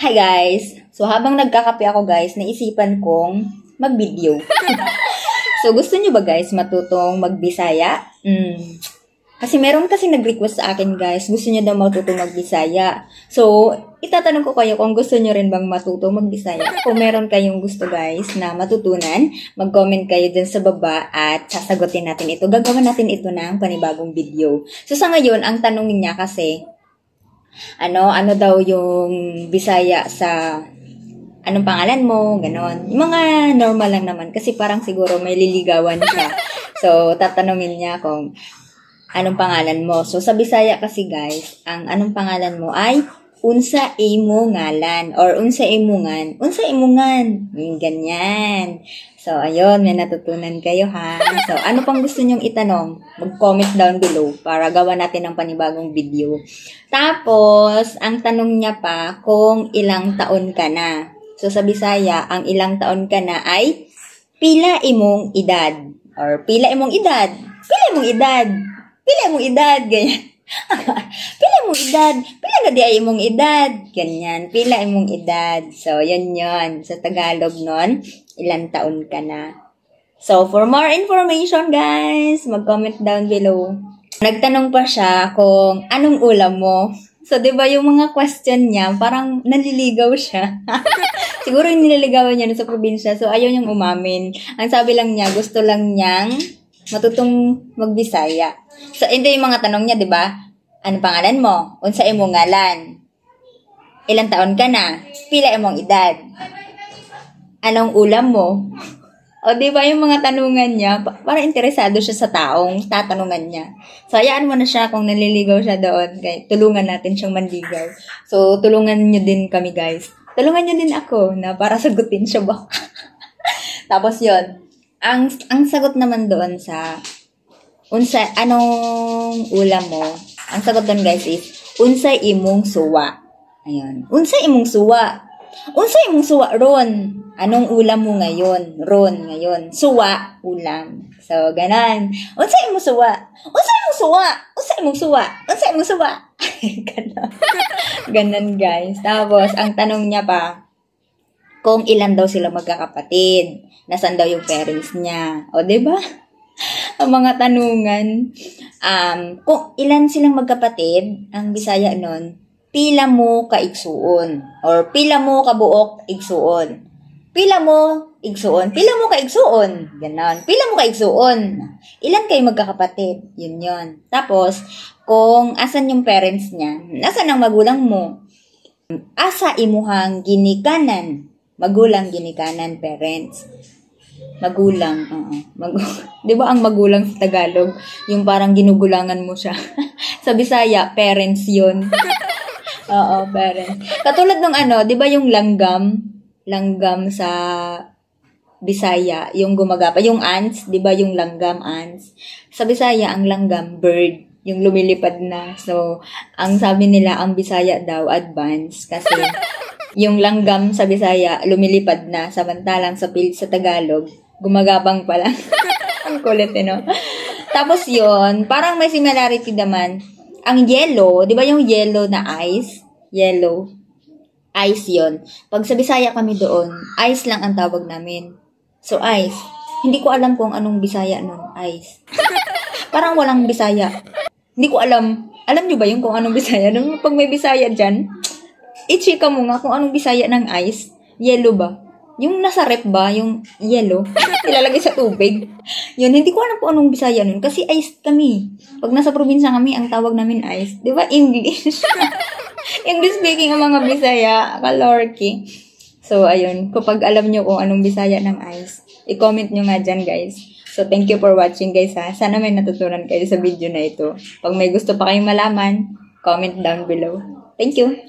Hi guys! So habang nagkakape ako guys, naisipan kong mag-video. So gusto nyo ba guys matutong mag-Bisaya? Kasi meron kasi nag-request sa akin guys, gusto nyo daw matutong mag-Bisaya. So itatanong ko kayo kung gusto nyo rin bang matutong mag-Bisaya. Kung meron kayong gusto guys na matutunan, mag-comment kayo dyan sa baba at sasagutin natin ito. Gagawin natin ito ng panibagong video. So sa ngayon, ang tanongin niya kasi, ano daw yung Bisaya sa anong pangalan mo, ganon. Yung mga normal lang naman kasi parang siguro may liligawan siya. So tatanungin niya kung anong pangalan mo. So sa Bisaya kasi guys, ang anong pangalan mo ay unsa imo ngalan or unsa imungan. Unsa imungan. Yung ganyan. So, ayun, may natutunan kayo ha. So, ano pang gusto nyong itanong? Mag-comment down below para gawa natin ng panibagong video. Tapos, ang tanong niya pa kung ilang taon ka na. So, sa Bisaya, ang ilang taon ka na ay pila imong edad. Or pila imong edad. Pila imong edad. Pila imong edad. Ganyan. Pila imong edad. Pila na di ay imong edad. Ganyan. Pila imong edad. So, yun. Sa Tagalog nun, ilang taon ka na. So, for more information, guys, mag-comment down below. Nagtanong pa siya kung anong ulam mo. So, di ba yung mga question niya, parang naliligaw siya. Siguro yung nililigawan niya sa probinsya. So, ayaw niyang umamin. Ang sabi lang niya, gusto lang niyang matutong mag-Bisaya. So, ito yung mga tanong niya, di ba? Ano pangalan mo? Unsa imong ngalan? Ilang taon ka na? Pila imong edad? Anong ulam mo? O, di ba yung mga tanungan niya, para interesado siya sa taong tatanungan niya. So, hayaan mo na siya kung naliligaw siya doon. Kaya, tulungan natin siyang manligaw. So, tulungan niyo din kami, guys. Tulungan niyo din ako na para sagutin siya ba? Tapos, yon ang sagot naman doon sa anong ulam mo? Ang sagot doon, guys, is unsa imong suwa. Ayun. Unsa imong suwa? Unsa imong suwa ron? Anong ulam mo ngayon? Ron ngayon. Suwa, ulam. So, ganon. Unsa imong suwa? Unsa imong suwa? Unsa imong suwa? Unsa imong suwa? Ganon. Ganon, guys. Tapos, ang tanong niya pa, kung ilan daw sila magkakapatid. Nasaan daw yung parents niya. O, diba? Ang mga tanungan. Kung ilan silang magkapatid, ang Bisaya nun, pila mo kaigsuon. Or pila mo kabuok igsuon. Pila mo igsuon. Pila mo kaigsuon. Ganon. Pila mo kaigsuon. Ilan kayo magkakapatid? Yun. Tapos, kung asan yung parents niya, asan ang magulang mo? Asa imuhang ginikanan? Magulang ginikanan, parents. Magulang. Di ba ang magulang sa Tagalog? Yung parang ginugulangan mo siya. Sa Bisaya, parents yun. Oo, parents. Katulad ng di ba yung langgam sa Bisaya, yung gumagapa, yung ants, 'di ba yung langgam ants? Sa Bisaya ang langgam bird, yung lumilipad na. So, ang sabi nila ang Bisaya daw advance kasi yung langgam sa Bisaya lumilipad na samantalang sa Tagalog gumagapang pa lang. Ang kulit no. Tapos 'yon, parang may similarity naman. Ang yellow, 'di ba yung yellow na ice? Yellow ice yon. Pag sa Bisaya kami doon, ice lang ang tawag namin. So, ice. Hindi ko alam kung anong Bisaya nun. Ice. Parang walang Bisaya. Hindi ko alam. Alam nyo ba yung kung anong Bisaya? Nung pag may Bisaya dyan, i-chika mo nga kung anong Bisaya ng ice. Yellow ba? Yung nasa rep ba? Yung yellow. Ilalagay sa tubig. Yun, hindi ko alam kung anong Bisaya nun. Kasi ice kami. Pag nasa probinsya kami, ang tawag namin ice. Di ba? English. English speaking ang mga Bisaya, kalorky. So, ayun. Kapag alam nyo kung anong Bisaya ng ice, i-comment nyo nga dyan, guys. So, thank you for watching, guys, ha. Sana may natutunan kayo sa video na ito. Pag may gusto pa kayong malaman, comment down below. Thank you.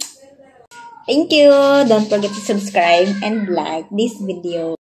Thank you. Don't forget to subscribe and like this video.